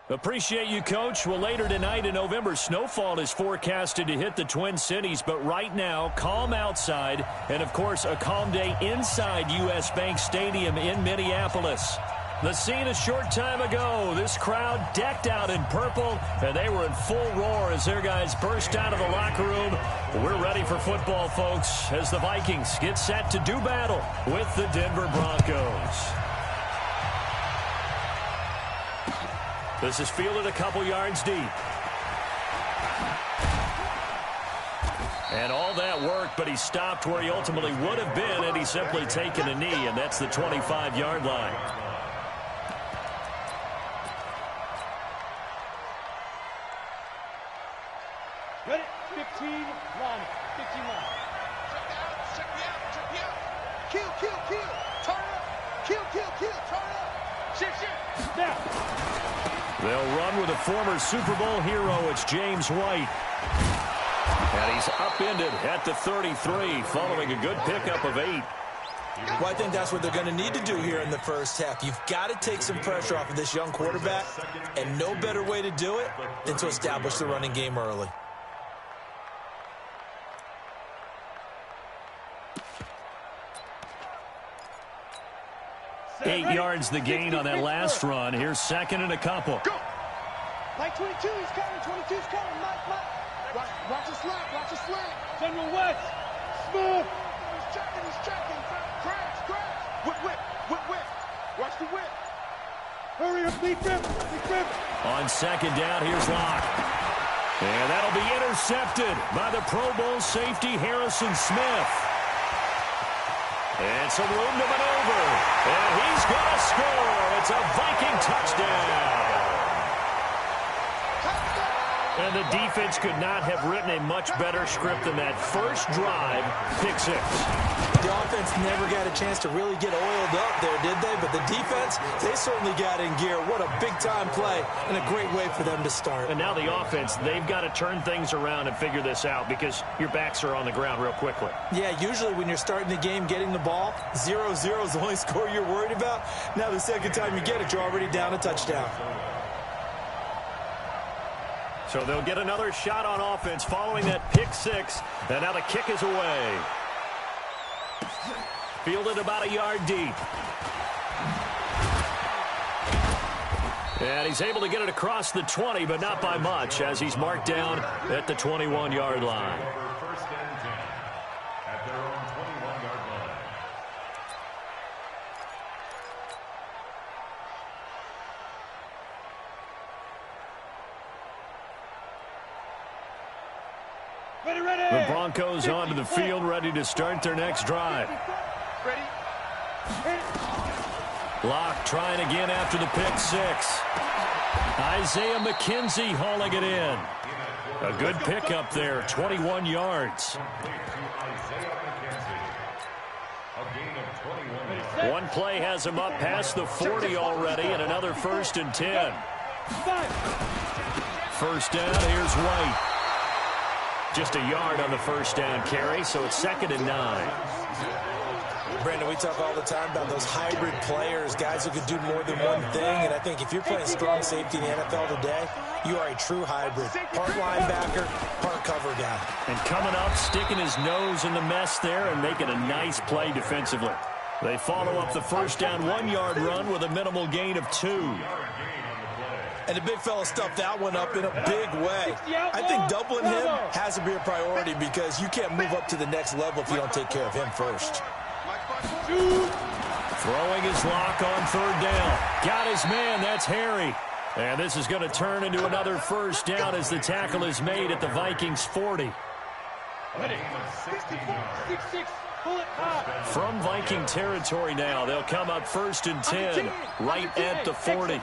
Appreciate you, Coach. Well, later tonight in November, snowfall is forecasted to hit the Twin Cities, but right now, calm outside, and of course, a calm day inside U.S. Bank Stadium in Minneapolis. The scene a short time ago, this crowd decked out in purple, and they were in full roar as their guys burst out of the locker room. We're ready for football, folks, as the Vikings get set to do battle with the Denver Broncos. This is fielded a couple yards deep. And all that work, but he stopped where he ultimately would have been, and he's simply taken a knee, and that's the 25-yard line. Ready? 15, line. 15 line. Check me out. Kill. Turn up. Kill. Turn up. Shit. Now. They'll run with a former Super Bowl hero. It's James White. And he's upended at the 33 following a good pickup of 8. Well, I think that's what they're going to need to do here in the first half. You've got to take some pressure off of this young quarterback, and no better way to do it than to establish the running game early. Eight yards the gain on that last run. Here's second and a couple. Go. Mike 22, he's coming. 22's coming. Mike. Watch the slant. General West. Smooth. He's checking. Crash. Whip. Watch the whip. Hurry up, big grip. On second down, here's Locke. And that'll be intercepted by the Pro Bowl safety Harrison Smith. And some room to maneuver. And he's going to score. It's a Viking touchdown. And the defense could not have written a much better script than that first drive, pick 6. The offense never got a chance to really get oiled up there, did they? But the defense, they certainly got in gear. What a big-time play and a great way for them to start. And now the offense, they've got to turn things around and figure this out because your backs are on the ground real quickly. Yeah, usually when you're starting the game getting the ball, 0-0 is the only score you're worried about. Now the second time you get it, you're already down a touchdown. So they'll get another shot on offense following that pick 6. And now the kick is away. Fielded about a yard deep. And he's able to get it across the 20, but not by much, as he's marked down at the 21-yard line. The Broncos onto the field, ready to start their next drive. Locke trying again after the pick 6. Isaiah McKenzie hauling it in. A good pickup there, 21 yards. One play has him up past the 40 already, and another 1st and 10. First down, here's White. Just a yard on the first down carry, so it's 2nd and 9. Brandon, we talk all the time about those hybrid players, guys who can do more than one thing, and I think if you're playing strong safety in the NFL today, you are a true hybrid. Part linebacker, part cover guy. And coming up, sticking his nose in the mess there and making a nice play defensively. They follow up the first down 1-yard run with a minimal gain of 2. And the big fella stuffed that one up in a big way. I think doubling him has to be a priority because you can't move up to the next level if you don't take care of him first. Throwing his Lock on 3rd down. Got his man, that's Harry. And this is going to turn into another first down as the tackle is made at the Vikings 40. From Viking territory now, they'll come up 1st and 10, right at the 40.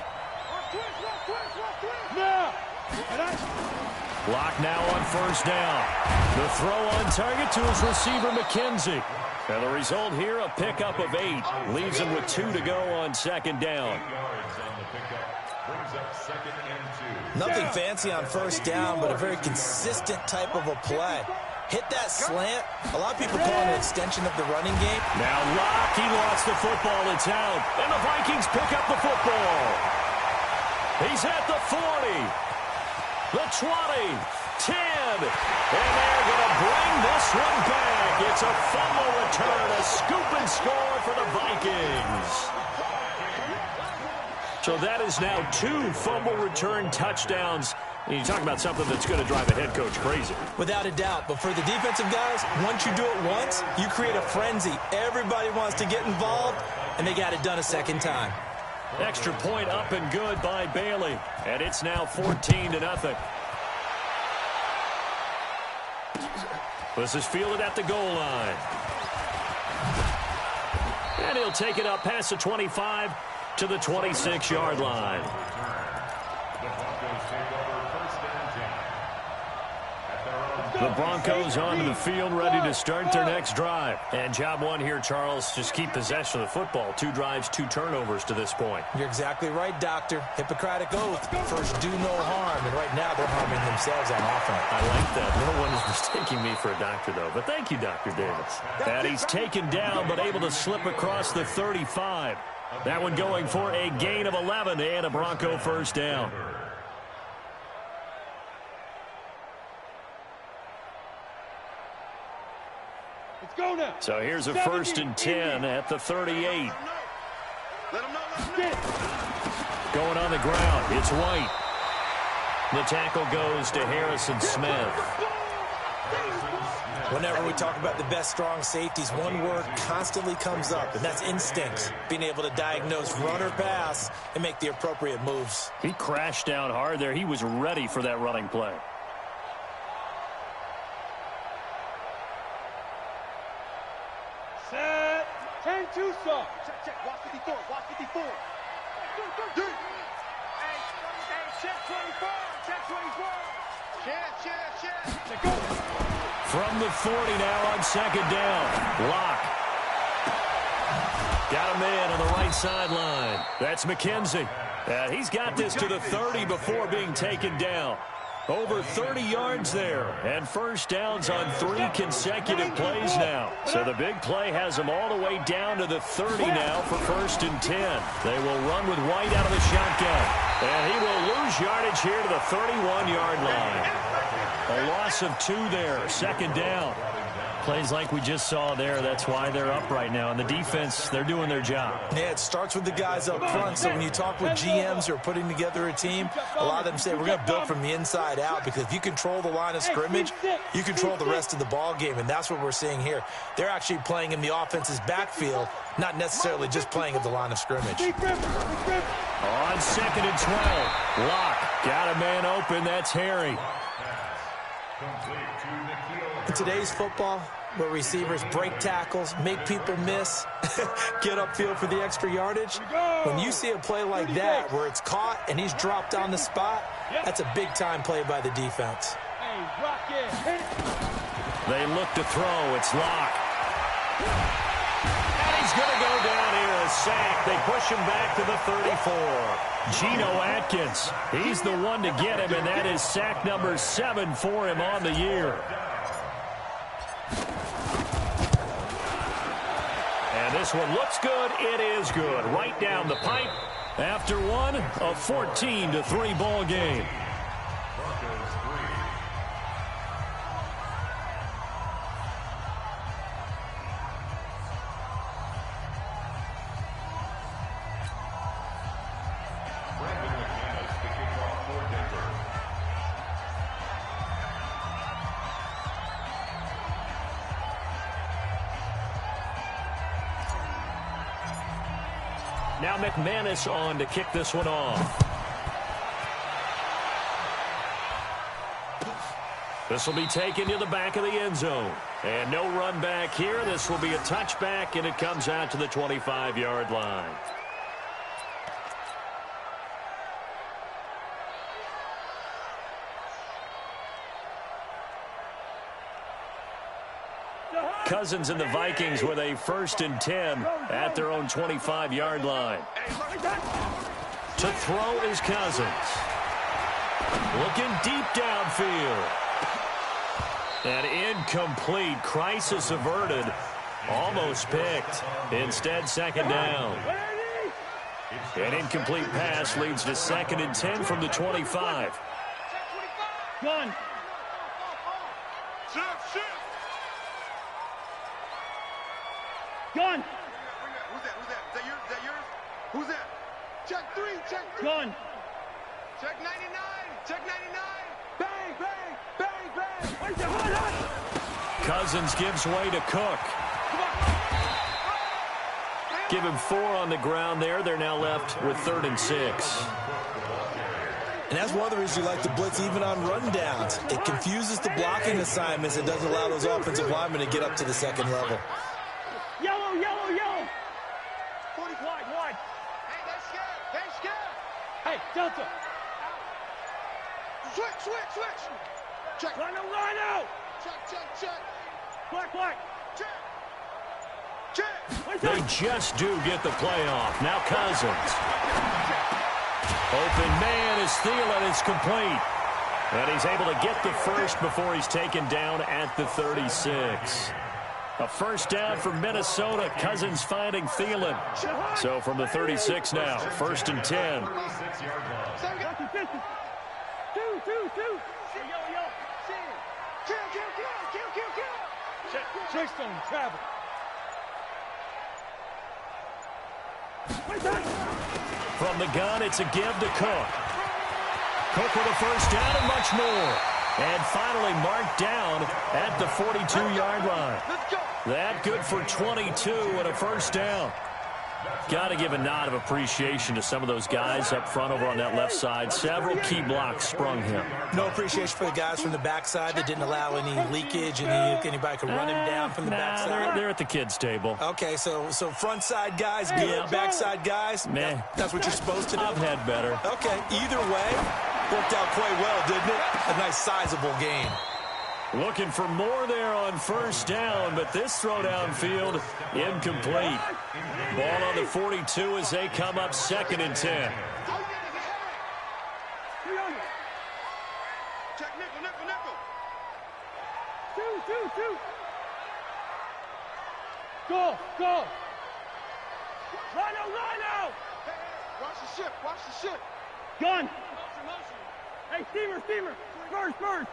Lock now on 1st down. The throw on target to his receiver, McKenzie. And the result here, a pickup of 8. Leaves him with 2 to go on 2nd down. Nothing fancy on 1st down, but a very consistent type of a play. Hit that slant. A lot of people call it an extension of the running game. Now Lock, he lost the football. It's out. And the Vikings pick up the football. He's at the 40, the 20, 10, and they're going to bring this one back. It's a fumble return, a scoop and score for the Vikings. So that is now 2 fumble return touchdowns. You talk about something that's going to drive a head coach crazy. Without a doubt. But for the defensive guys, once you do it once, you create a frenzy. Everybody wants to get involved, and they got it done a second time. Extra point up and good by Bailey. And it's now 14-0. This is fielded at the goal line. And he'll take it up past the 25 to the 26-yard line. The Broncos onto the field, ready to start their next drive. And job one here, Charles, just keep possession of the football. 2 drives, 2 turnovers to this point. You're exactly right, Doctor. Hippocratic oath. First, do no harm. And right now, they're harming themselves on offense. I like that. No one is mistaking me for a doctor, though. But thank you, Dr. Davis. And he's taken down, but able to slip across the 35. That one going for a gain of 11 and a Bronco first down. So here's a 1st and 10 at the 38. Going on the ground, it's White. The tackle goes to Harrison Smith. Whenever we talk about the best strong safeties, one word constantly comes up, and that's instincts. Being able to diagnose run or pass and make the appropriate moves. He crashed down hard there. He was ready for that running play. Set. 10-2 stop. Check. Watch 54. Watch 54. Hey, check 24. Check 24. Check. Go. From the 40 now on 2nd down. Lock. Got a man on the right sideline. That's McKenzie. He's got this to the 30 before being taken down. Over 30 yards there, and first downs on 3 consecutive plays now. So the big play has them all the way down to the 30 now for 1st and 10. They will run with White out of the shotgun, and he will lose yardage here to the 31-yard line. A loss of 2 there, 2nd down. Plays like we just saw there, that's why they're up right now. And the defense, they're doing their job. Yeah, it starts with the guys up front. So when you talk with GMs who are putting together a team, a lot of them say we're going to build from the inside out, because if you control the line of scrimmage, you control the rest of the ball game. And that's what we're seeing here. They're actually playing in the offense's backfield, not necessarily just playing at the line of scrimmage. On 2nd and 12, Lock got a man open. That's Harry. In today's football, where receivers break tackles, make people miss, get upfield for the extra yardage, when you see a play like that where it's caught and he's dropped on the spot, that's a big-time play by the defense. They look to throw. It's Lock. And he's going to go down here, a sack. They push him back to the 34. Geno Atkins, he's the one to get him, and that is sack number 7 for him on the year. And this one looks good. It is good. Right down the pipe. After one, a 14-3 ball game. Now McManus on to kick this one off. This will be taken to the back of the end zone. And no run back here. This will be a touchback, and it comes out to the 25-yard line. Cousins and the Vikings with a 1st and 10 at their own 25-yard line. To throw is Cousins. Looking deep downfield. And incomplete. Crisis averted. Almost picked. Instead, 2nd down. An incomplete pass leads to 2nd and 10 from the 25. Gun. Gun. Who's that? Is that yours? Who's that? Check 3. Gun. Check 99. Check 99. Bang, bang, bang, bang. Where's the hot? Cousins gives way to Cook. Give him 4 on the ground there. They're now left with 3rd and 6. And that's one of the reasons you like to blitz even on rundowns. It confuses the blocking assignments. It doesn't allow those offensive linemen to get up to the 2nd level. Yellow. 40 wide. Hey, they're scared. Hey, Delta. Switch. Check. Run out. Check. Black. Check. They just do get the play off. Now Cousins. Open man is Thielen. It's complete. And he's able to get the first before he's taken down at the 36. A first down for Minnesota. Cousins finding Thielen. So from the 36 now, 1st and 10. Two. Kill. Trickstone, travel. From the gun, it's a give to Cook. Cook with a first down and much more. And finally marked down at the 42-yard line. That good for 22 and a first down. Got to give a nod of appreciation to some of those guys up front over on that left side. Several key blocks sprung him. No appreciation for the guys from the backside that didn't allow any leakage, and anybody could run him down from the backside. They're at the kids' table. Okay, so front side guys good, backside guys, man, that's what you're supposed to do. I've had better. Okay, either way, worked out quite well, didn't it? A nice sizable gain. Looking for more there on first down, but this throw downfield incomplete. Ball on the 42 as they come up 2nd and 10. Check nickel. Two. Go. Run out. Hey, watch the ship. Gun. Hey, steamer. First.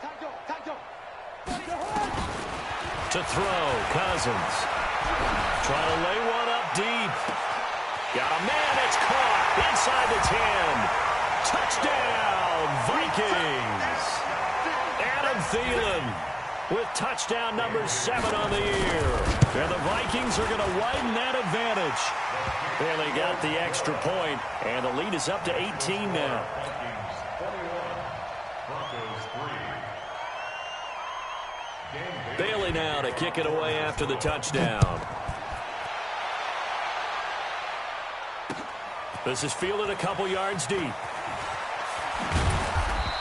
Tackle. To throw, Cousins. Trying to lay one up deep. Got a man, it's caught inside the 10. Touchdown, Vikings. Adam Thielen with touchdown number 7 on the year. And the Vikings are going to widen that advantage. And they got the extra point, and the lead is up to 18 now. Bailey now to kick it away after the touchdown. This is fielded a couple yards deep.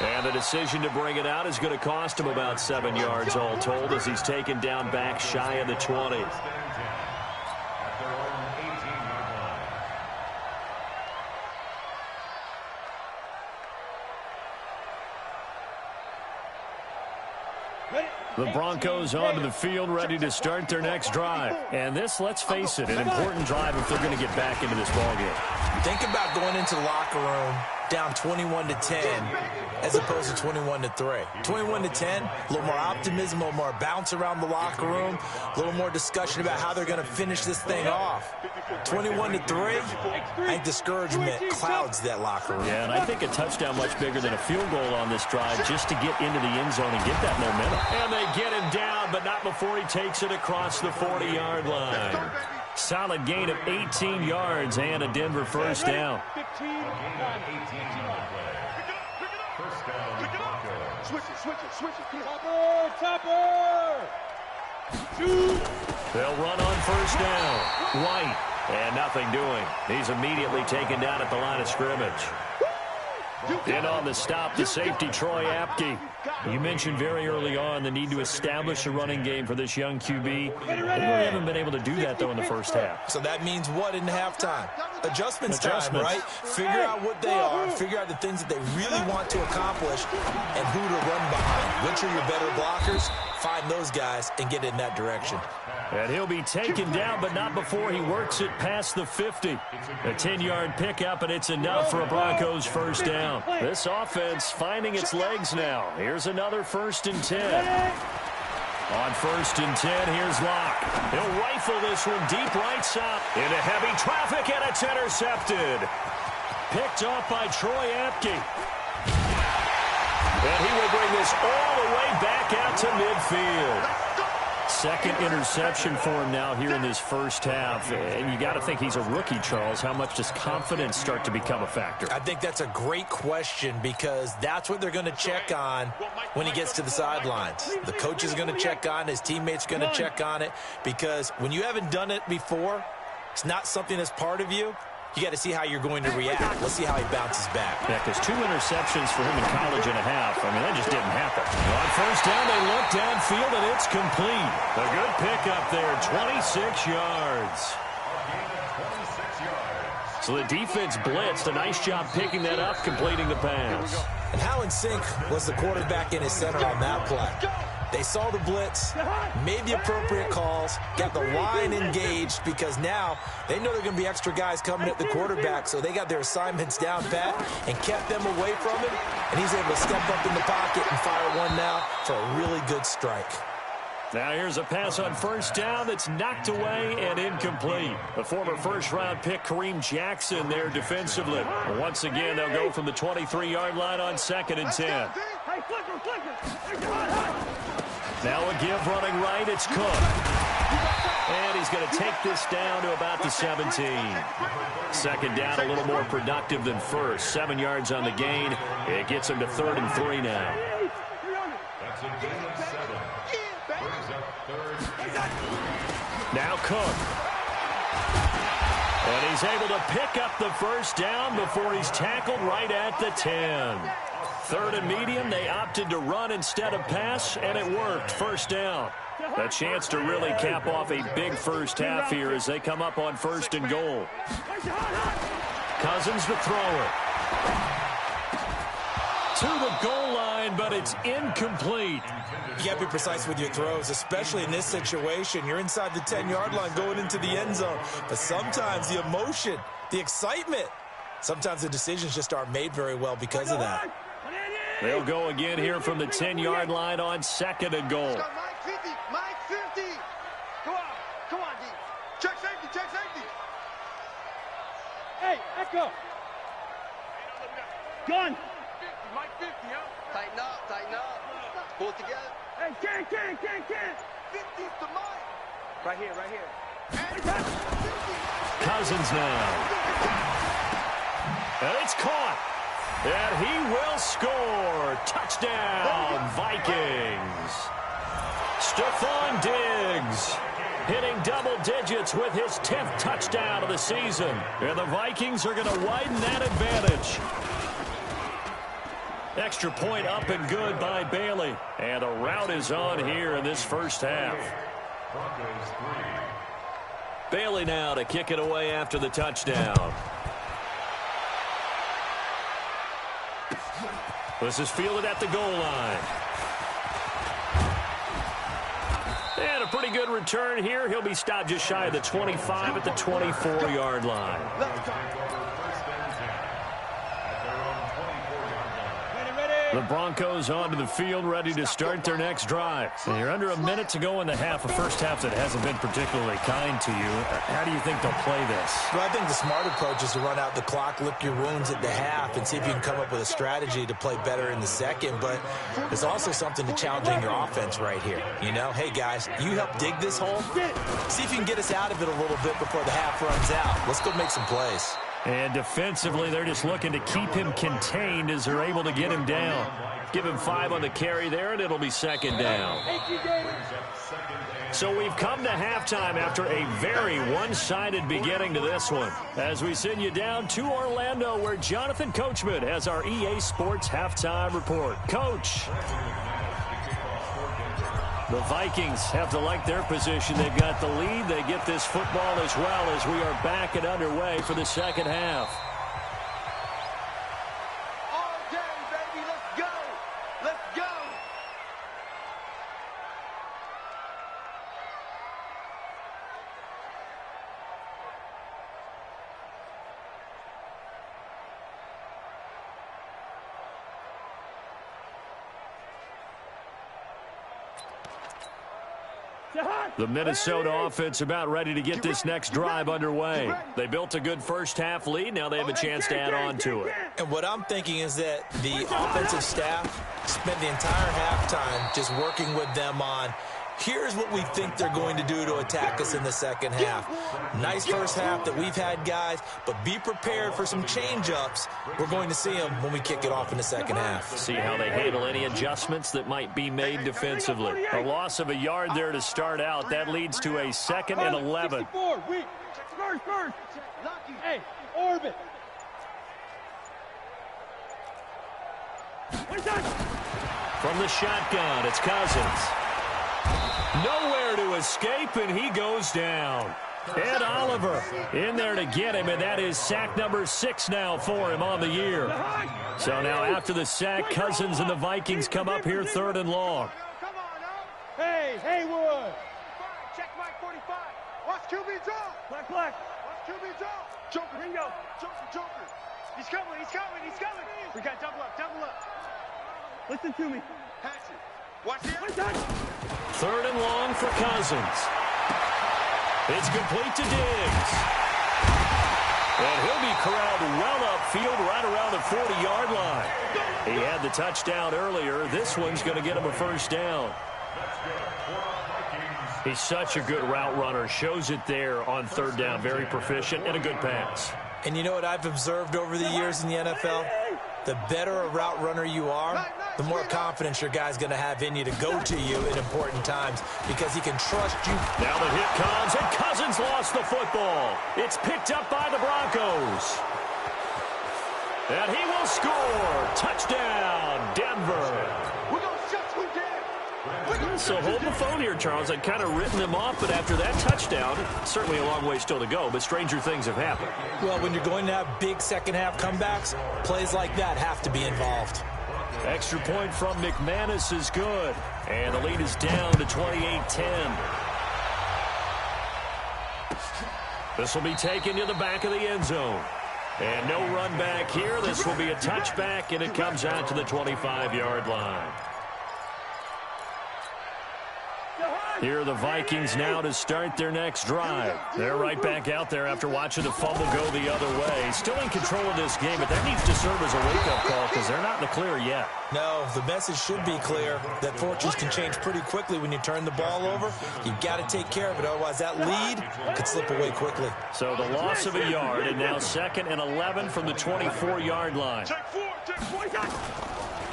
And the decision to bring it out is going to cost him about 7 yards all told as he's taken down back shy of the 20. The Broncos onto the field, ready to start their next drive. And this, let's face it, an important drive if they're going to get back into this ballgame. Think about going into the locker room down 21-10 as opposed to 21-3. 21-10, a little more optimism, a little more bounce around the locker room, a little more discussion about how they're going to finish this thing off. 21-3, I think discouragement clouds that locker room. Yeah, and I think a touchdown much bigger than a field goal on this drive just to get into the end zone and get that momentum. And they get him down, but not before he takes it across the 40-yard line. Solid gain of 18 yards and a Denver first down. Switch it. Topper. Shoot. They'll run on first down. White, and nothing doing. He's immediately taken down at the line of scrimmage. In on the stop, the safety, Troy Apke. You mentioned very early on the need to establish a running game for this young QB. They really haven't been able to do that, though, in the first half. So that means what in halftime? Adjustments time, right? Figure out what they are, figure out the things that they really want to accomplish, and who to run behind. Which are your better blockers? find those guys and get in that direction. And he'll be taken down, but not before he works it past the 50. A 10-yard pickup, and it's enough for a Broncos first down. This offense finding its legs now. Here's another 1st and 10. On 1st and 10, here's Locke. He'll rifle this one deep right side into heavy traffic, and it's intercepted. Picked off by Troy Apke. And he will bring this all the way back out to midfield. Second interception for him now here in this first half. And you got to think he's a rookie, Charles. How much does confidence start to become a factor? I think that's a great question because that's what they're going to check on when he gets to the sidelines. The coach is going to check on it. His teammates are going to check on it because when you haven't done it before, it's not something that's part of you. You got to see how you're going to react. Let's see how he bounces back. Yeah, because 2 interceptions for him in college and a half. I mean, that just didn't happen. On first down, they look downfield, and it's complete. A good pickup there, 26 yards. So the defense blitzed. A nice job picking that up, completing the pass. And how in sync was the quarterback in his center on that play? They saw the blitz, made the appropriate calls, got the line engaged because now they know there are going to be extra guys coming at the quarterback, so they got their assignments down pat and kept them away from him, and he's able to step up in the pocket and fire one now for a really good strike. Now here's a pass on first down that's knocked away and incomplete. The former first-round pick Kareem Jackson there defensively. Once again, they'll go from the 23-yard line on 2nd and 10. Now a give running right, it's Cook. And he's going to take this down to about the 17. Second down, a little more productive than first. 7 yards on the gain. It gets him to 3rd and 3 now. Now Cook. And he's able to pick up the first down before he's tackled right at the 10. 3rd and medium, they opted to run instead of pass, and it worked. First down. A chance to really cap off a big first half here as they come up on 1st and goal. Cousins to throw it. To the goal line, but it's incomplete. You got to be precise with your throws, especially in this situation. You're inside the 10-yard line going into the end zone. But sometimes the emotion, the excitement, sometimes the decisions just aren't made very well because of that. They'll go again here from the 10-yard line on 2nd and goal. Mike 50, Mike 50. Come on, D. Check safety, check safety. Hey, echo. Gun. Mike 50, huh? Tighten up. Pull it together. Hey, can't. 50's to Mike. Right here. Cousins now. And it's caught. And he will score. Touchdown, Vikings. Stephon Diggs hitting double digits with his 10th touchdown of the season. And the Vikings are going to widen that advantage. Extra point up and good by Bailey. And the route is on here in this first half. Bailey now to kick it away after the touchdown. This is fielded at the goal line. And a pretty good return here. He'll be stopped just shy of the 25 at the 24-yard line. The Broncos onto the field, ready to start their next drive. And you're under a minute to go in the half, a first half that hasn't been particularly kind to you. How do you think they'll play this? Well, I think the smart approach is to run out the clock, lick your wounds at the half, and see if you can come up with a strategy to play better in the second. But there's also something to challenging your offense right here. You know, hey, guys, you help dig this hole. See if you can get us out of it a little bit before the half runs out. Let's go make some plays. And defensively, they're just looking to keep him contained as they're able to get him down. Give him 5 on the carry there, and it'll be second down. So we've come to halftime after a very one-sided beginning to this one. As we send you down to Orlando, where Jonathan Coachman has our EA Sports halftime report. Coach. The Vikings have to like their position. They've got the lead. They get this football as well as we are back and underway for the second half. All day, baby. Let's go. Let's go. The Minnesota offense about ready to get this next drive underway. They built a good first-half lead. Now they have a chance to add on to it. And what I'm thinking is that the offensive staff spent the entire halftime just working with them on, here's what we think they're going to do to attack us in the second half. Nice first half that we've had, guys, but be prepared for some change-ups. We're going to see them when we kick it off in the second half. See how they handle any adjustments that might be made defensively. A loss of a yard there to start out. That leads to a 2nd and 11. First. Hey, orbit. From the shotgun, it's Cousins. Nowhere to escape, and he goes down. Ed Oliver in there to get him, and that is sack number 6 now for him on the year. So now after the sack, Cousins and the Vikings come up here 3rd and long. Hey, Haywood. Check Mike 45. Watch QB draw. Black. Watch QB draw. Joker. Ringo. Joker. He's coming. We got double up. Listen to me. Pass it. Watch the 3rd and long for Cousins. It's complete to Diggs. And he'll be corralled well upfield right around the 40-yard line. He had the touchdown earlier. This one's going to get him a first down. He's such a good route runner. Shows it there on 3rd down. Very proficient and a good pass. And you know what I've observed over the years in the NFL? The better a route runner you are, the more confidence your guy's going to have in you to go to you in important times because he can trust you. Now the hit comes, and Cousins lost the football. It's picked up by the Broncos. And he will score. Touchdown, Denver. We're going to shut you down. So hold the phone here, Charles. I'd kind of written them off, but after that touchdown, certainly a long way still to go, but stranger things have happened. Well, when you're going to have big second-half comebacks, plays like that have to be involved. Extra point from McManus is good. And the lead is down to 28-10. This will be taken to the back of the end zone. And no run back here. This will be a touchback, and it comes out to the 25-yard line. Here are the Vikings now to start their next drive. They're right back out there after watching the fumble go the other way. Still in control of this game, but that needs to serve as a wake-up call because they're not in the clear yet. No, the message should be clear that fortunes can change pretty quickly when you turn the ball over. You've got to take care of it, otherwise that lead could slip away quickly. So the loss of a yard, and now 2nd and 11 from the 24-yard line.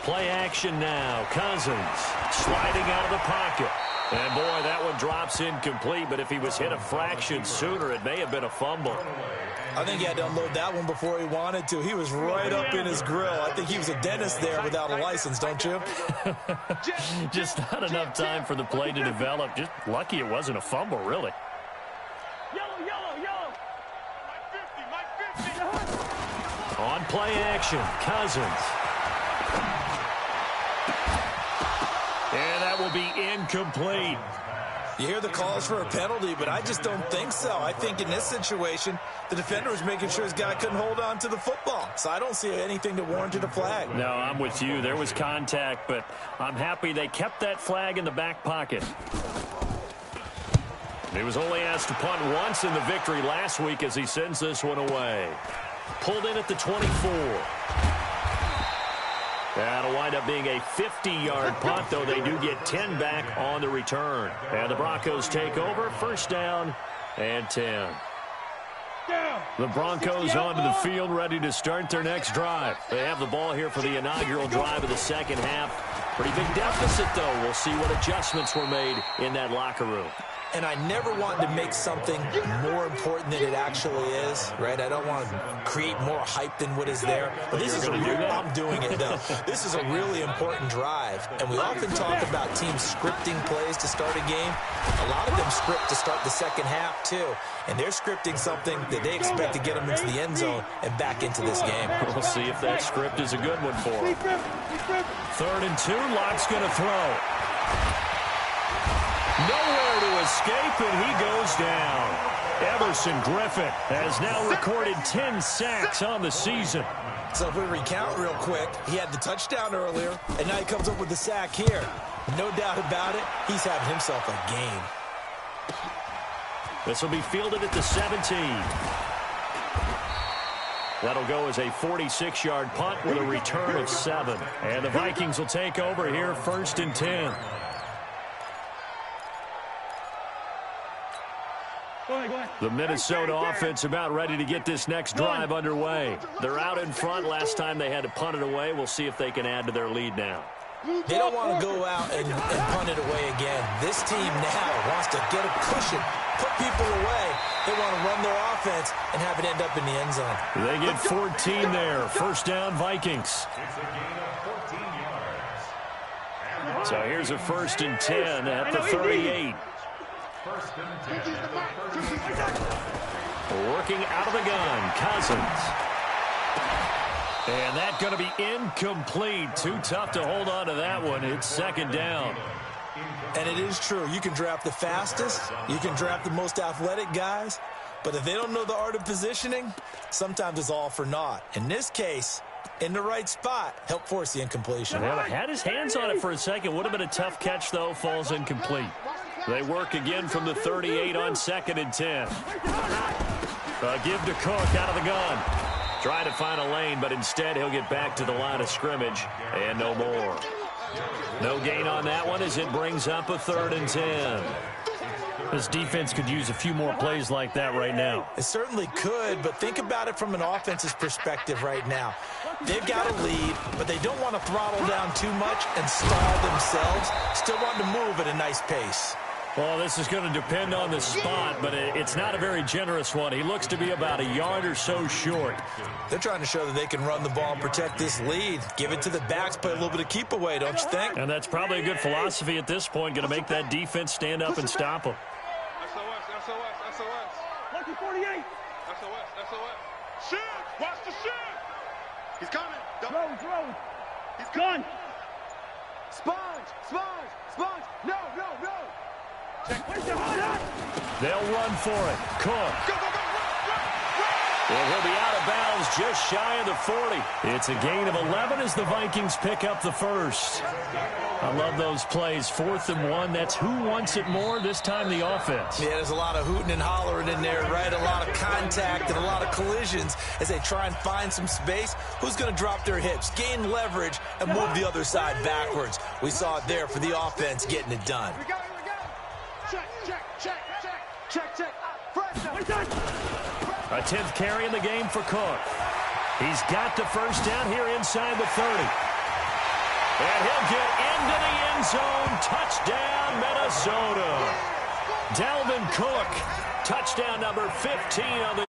Play action now. Cousins sliding out of the pocket. And, boy, that one drops incomplete, but if he was hit a fraction sooner, it may have been a fumble. I think he had to unload that one before he wanted to. He was right up in his grill. I think he was a dentist there without a license, don't you? Just not enough time for the play to develop. Just lucky it wasn't a fumble, really. Yellow. Mike 50. On play action, Cousins. And that will be incomplete. You hear the calls for a penalty, but I just don't think so. I think in this situation, the defender was making sure his guy couldn't hold on to the football. So I don't see anything to warrant a flag. No, I'm with you. There was contact, but I'm happy they kept that flag in the back pocket. He was only asked to punt once in the victory last week as he sends this one away. Pulled in at the 24. That'll wind up being a 50-yard punt, though they do get 10 back on the return. And the Broncos take over, 1st down and 10. The Broncos onto the field, ready to start their next drive. They have the ball here for the inaugural drive of the second half. Pretty big deficit, though. We'll see what adjustments were made in that locker room. And I never want to make something more important than it actually is, right? I don't want to create more hype than what is there. But this is I'm doing it, though. This is a really important drive. And we often talk about teams scripting plays to start a game. A lot of them script to start the second half, too. And they're scripting something that they expect to get them into the end zone and back into this game. We'll see if that script is a good one for them. 3rd and 2, Lock's going to throw. Nowhere to escape, and he goes down. Everson Griffin has now recorded 10 sacks on the season. So if we recount real quick, he had the touchdown earlier, and now he comes up with the sack here. No doubt about it, he's having himself a game. This will be fielded at the 17. That'll go as a 46-yard punt with a return of 7. And the Vikings will take over here, 1st and 10. The Minnesota offense about ready to get this next drive underway. They're out in front. Last time they had to punt it away. We'll see if they can add to their lead now. They don't want to go out and punt it away again. This team now wants to get a cushion, put people away. They want to run their offense and have it end up in the end zone. They get 14 there. First down, Vikings. So here's a 1st and 10 at the 38. Working out of the gun, Cousins. And that's going to be incomplete. Too tough to hold on to that one. It's 2nd down. And it is true. You can draft the fastest. You can draft the most athletic guys. But if they don't know the art of positioning, sometimes it's all for naught. In this case, in the right spot, help force the incompletion. Well, had his hands on it for a second. Would have been a tough catch, though. Falls incomplete. They work again from the 38 on 2nd and 10. Give to Cook out of the gun. Trying to find a lane, but instead he'll get back to the line of scrimmage. And no more. No gain on that one as it brings up a 3rd and 10. This defense could use a few more plays like that right now. It certainly could, but think about it from an offense's perspective right now. They've got a lead, but they don't want to throttle down too much and stall themselves. Still want to move at a nice pace. Well, this is going to depend on the spot, but it's not a very generous one. He looks to be about a yard or so short. They're trying to show that they can run the ball and protect this lead. Give it to the backs, play a little bit of keep away, don't you think? And that's probably a good philosophy at this point, going to make that defense stand up and stop them. SOS. Lucky 48. SOS. Shoot! Watch the shoot! He's coming. Throw. He's gone. Sponge. No. They'll run for it. Cook. Go. Well, he'll be out of bounds just shy of the 40. It's a gain of 11 as the Vikings pick up the first. I love those plays. 4th and 1. That's who wants it more, this time the offense. Yeah, there's a lot of hooting and hollering in there, right? A lot of contact and a lot of collisions as they try and find some space. Who's going to drop their hips, gain leverage, and move the other side backwards? We saw it there for the offense getting it done. We got it. Check. A 10th carry in the game for Cook. He's got the first down here inside the 30. And he'll get into the end zone. Touchdown, Minnesota. Dalvin Cook. Touchdown number 15 on the